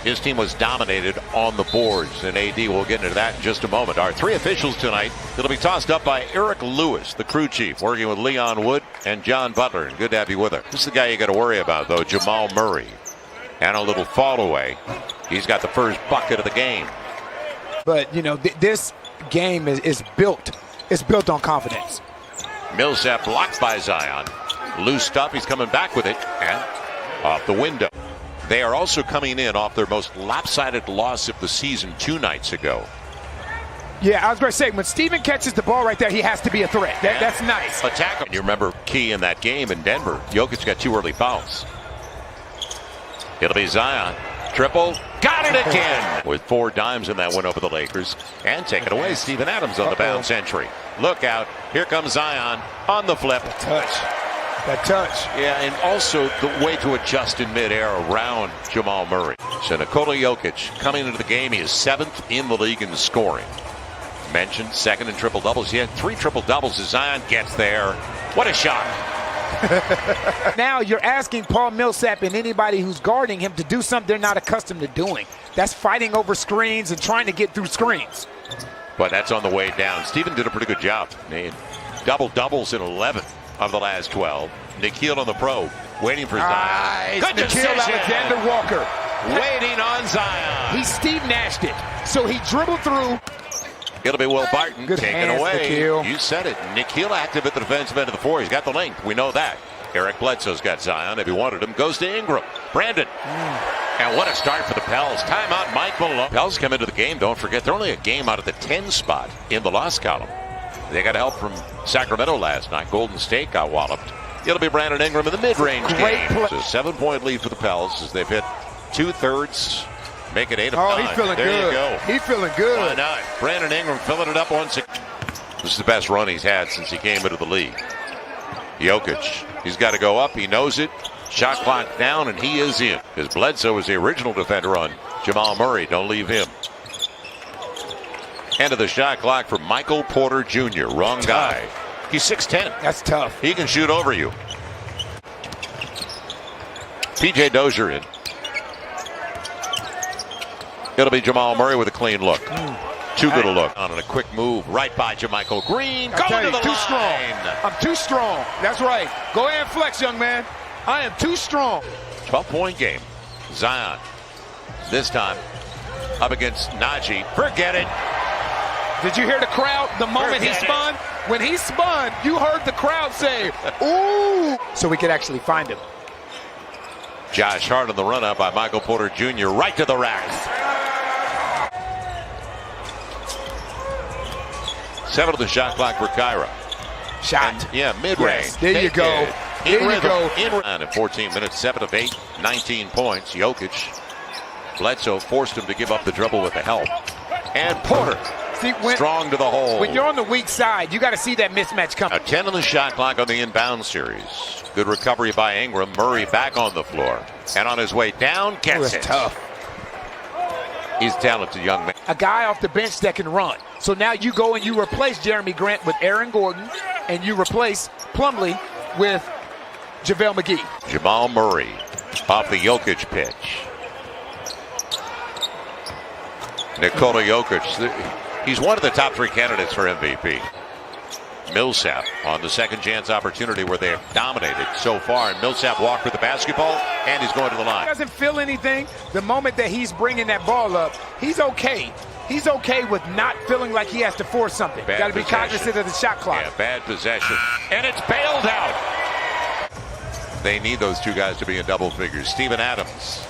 His team was dominated on the boards, and AD will get into that in just a moment. Our three officials tonight, it'll be tossed up by Eric Lewis, the crew chief, working with Leon Wood and John Butler. And good to have you with us. This is the guy you got to worry about, though, Jamal Murray. And a little fall away. He's got the first bucket of the game. But, you know, this game is built. It's built on confidence. Millsap blocked by Zion. Loose up. He's coming back with it. And off the window. They are also coming in off their most lopsided loss of the season 2 nights ago. Yeah, I was going to say, when Steven catches the ball right there, he has to be a threat. That's nice. Attack him. You remember key in that game in Denver. Jokic got 2 early fouls. It'll be Zion. Triple. Got it again. With 4 dimes in that win over the Lakers. And take it away. Steven Adams on the bounce entry. Look out. Here comes Zion on the flip. That touch. Yeah, and also the way to adjust in midair around Jamal Murray. So Nikola Jokic coming into the game, he is 7th in the league in scoring. Mentioned second in triple doubles. He had 3 triple doubles as Zion gets there. What a shot. Now you're asking Paul Millsap and anybody who's guarding him to do something they're not accustomed to doing. That's fighting over screens and trying to get through screens. But that's on the way down. Steven did a pretty good job. Double doubles in 11 of the last 12. Nikhil on the probe, waiting for Zion. Good Nikhil decision. Alexander Walker. Waiting on Zion. He Steve Nashed it. So he dribbled through. It'll be Will Barton taken away. Nikhil. You said it. Nikhil active at the defensive end of the floor. He's got the length. We know that. Eric Bledsoe's got Zion. If he wanted him, goes to Ingram. Brandon. And what a start for the Pels. Timeout, Mike Malone. Pels come into the game. Don't forget, they're only a game out of the 10 spot in the loss column. They got help from Sacramento last night. Golden State got walloped. It'll be Brandon Ingram in the mid-range game. It's a 7-point lead for the Pels as they've hit 2/3. Make it 8 of 9. Oh, he's feeling there good. You go. He's feeling good. Why not? Brandon Ingram filling it up once again. This is the best run he's had since he came into the league. Jokic, he's got to go up. He knows it. Shot clock down, and he is in. Because Bledsoe was the original defender on Jamal Murray. Don't leave him. End of the shot clock for Michael Porter Jr. Wrong guy. He's 6'10". That's tough. He can shoot over you. P.J. Dozier in. It'll be Jamal Murray with a clean look. Too good a look. On a quick move right by JaMychal Green. Going to the too line. strong. I'm too strong. That's right. Go ahead and flex, young man. I am too strong. 12-point game. Zion. This time up against Najee. Forget it. Did you hear the crowd the moment he spun? When he spun, you heard the crowd say, ooh. So we could actually find him. Josh Hart on the run-up by Michael Porter Jr. right to the rack. 7 of the shot clock for Kyra. Shot. And, yeah, mid-range. Yes, there you go. There you go. In 14 minutes, 7 of 8, 19 points. Jokic. Bledsoe forced him to give up the dribble with the help. And Porter. See, strong to the hole. When you're on the weak side, you got to see that mismatch coming. A 10 on the shot clock on the inbound series. Good recovery by Ingram. Murray back on the floor. And on his way down, gets it. Tough. He's a talented young man. A guy off the bench that can run. So now you go and you replace Jeremy Grant with Aaron Gordon, and you replace Plumlee with JaVale McGee. Jamal Murray off the Jokic pitch. Nikola Jokic. He's one of the top 3 candidates for MVP. Millsap on the second chance opportunity where they have dominated so far. And Millsap walked with the basketball, and he's going to the line. He doesn't feel anything. The moment that he's bringing that ball up, he's okay. He's okay with not feeling like he has to force something. Got to be cognizant of the shot clock. Yeah, bad possession. And it's bailed out. They need those 2 guys to be in double figures. Steven Adams.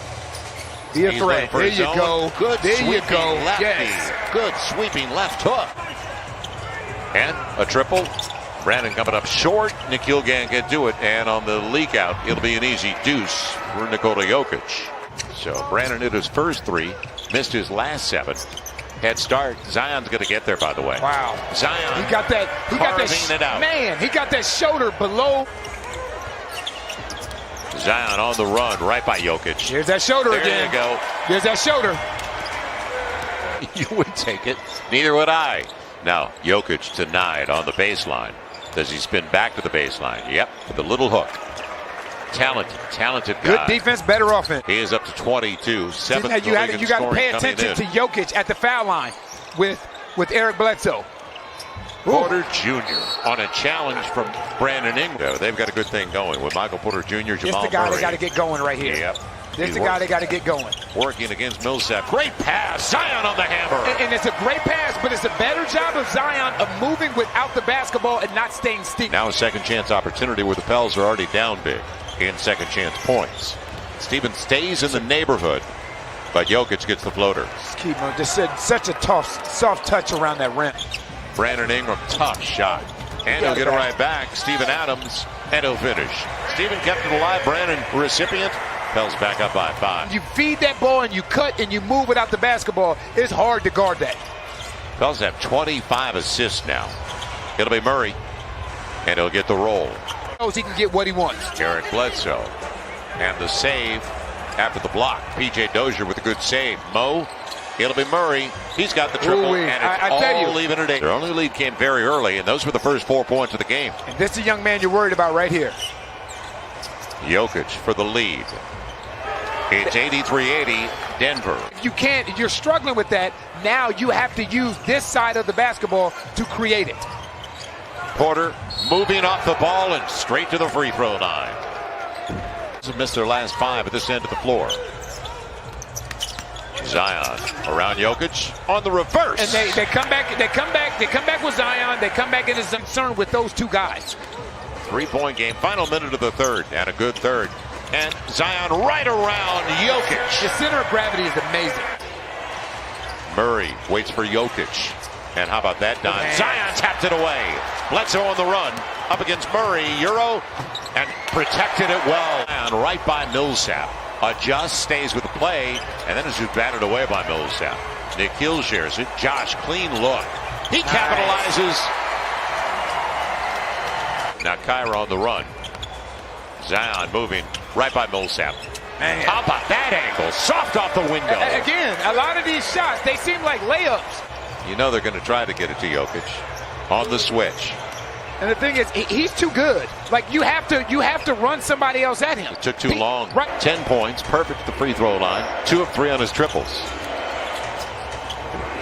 Be a threat. There you go. Good there you go. Lefty. Yes. Good sweeping left hook. And a triple. Brandon coming up short. Nikhil can't get to it. And on the leak out, it'll be an easy deuce for Nikola Jokic. So Brandon hit his first 3. Missed his last 7. Head start. Zion's going to get there, by the way. Wow. Zion. He got that. It out. Man, he got that shoulder below. Zion on the run, right by Jokic. Here's that shoulder there again. There you go. There's that shoulder. You would take it. Neither would I. Now, Jokic denied on the baseline. Does he spin back to the baseline? Yep, with a little hook. Talented guy. Good defense, better offense. He is up to 22. Seventh You got to pay attention to Jokic at the foul line with Eric Bledsoe. Porter Jr. on a challenge from Brandon Ingram. Yeah, they've got a good thing going with Michael Porter Jr., Jamal It's the guy Murray. they got to get going right here. Yep. This is the guy they got to get going. Working against Millsap. Great pass. Zion on the hammer. And it's a great pass, but it's a better job of Zion of moving without the basketball and not staying still. Now a second chance opportunity where the Pels are already down big in second chance points. Stevens stays in the neighborhood, but Jokic gets the floater. Ccbn just said such a tough, soft touch around that rim. Brandon Ingram, tough shot. And he'll get it right back. Steven Adams, and he'll finish. Steven kept it alive. Brandon, recipient. Pels back up by 5. You feed that ball and you cut and you move without the basketball. It's hard to guard that. Pels have 25 assists now. It'll be Murray, and he'll get the roll. Knows he can get what he wants. Eric Bledsoe, and the save after the block. P.J. Dozier with a good save. Mo, it'll be Murray. He's got the triple, and it's all even at 8. Their only lead came very early, and those were the first 4 points of the game. And this is a young man you're worried about right here. Jokic for the lead. It's 83-80, Denver. If you're struggling with that, now you have to use this side of the basketball to create it. Porter moving off the ball and straight to the free throw line. They've missed their last 5 at this end of the floor. Zion around Jokic on the reverse. And they come back with Zion. They come back and is concerned with those two guys. 3-point game, final minute of the third, and a good third. And Zion right around Jokic. The center of gravity is amazing. Murray waits for Jokic. And how about that dime? Zion tapped it away. Bledsoe on the run. Up against Murray. Euro. And protected it well. And right by Millsap. Adjusts, stays with the play. And then it's just batted away by Millsap. Nick Hill shares it. Josh, clean look. He capitalizes. Now Kyra on the run. Zion moving right by Millsap. Man. How about that angle? Soft off the window. Again, a lot of these shots, they seem like layups. You know they're going to try to get it to Jokic on the switch. And the thing is, he's too good. Like you have to run somebody else at him. It took too long. Right. 10 points, perfect at the free throw line. 2 of 3 on his triples.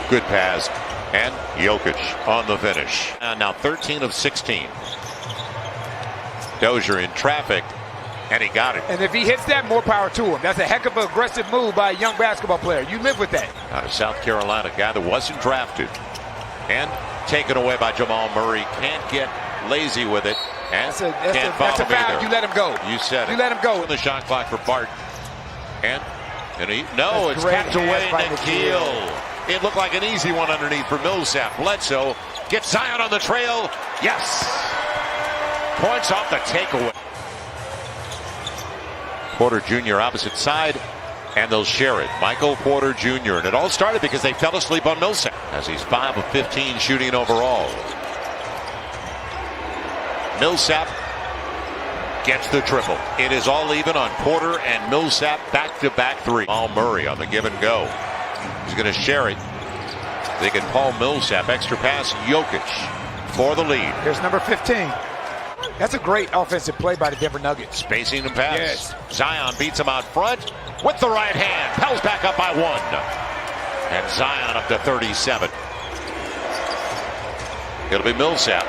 Good pass, and Jokic on the finish. And now 13 of 16. Dozier in traffic, and he got it. And if he hits that, more power to him. That's a heck of an aggressive move by a young basketball player. You live with that. Out of South Carolina, guy that wasn't drafted. And taken away by Jamal Murray. Can't get lazy with it. And that's a foul. You let him go. You said it. You let him go. The shot clock for Bart. And it's tapped away. Nikhil. It looked like an easy one underneath for Millsap. Bledsoe gets Zion on the trail. Yes. Points off the takeaway. Porter Jr. opposite side, and they'll share it. Michael Porter Jr. And it all started because they fell asleep on Millsap, as he's 5 of 15 shooting overall. Millsap gets the triple. It is all even on Porter and Millsap back-to-back 3. Paul Murray on the give and go. He's going to share it. They can Paul Millsap, extra pass, Jokic for the lead. Here's number 15. That's a great offensive play by the Denver Nuggets. Spacing and pass. Yes. Zion beats him out front with the right hand. Pels back up by 1. And Zion up to 37. It'll be Millsap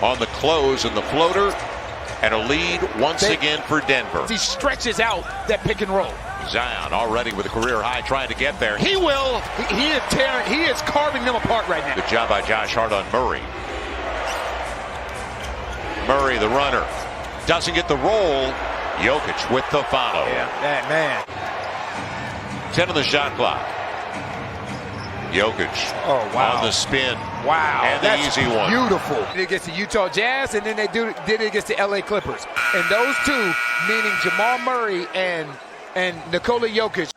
on the close and the floater. And a lead once again for Denver. He stretches out that pick and roll. Zion already with a career high trying to get there. He will. He is carving them apart right now. Good job by Josh Hart on Murray. Murray, the runner, doesn't get the roll. Jokic with the follow. Yeah, man. 10 on the shot clock. Jokic on the spin. Wow. And the easy one. Beautiful. Did it against the Utah Jazz, and then they did it against the LA Clippers. And those two, meaning Jamal Murray and Nikola Jokic,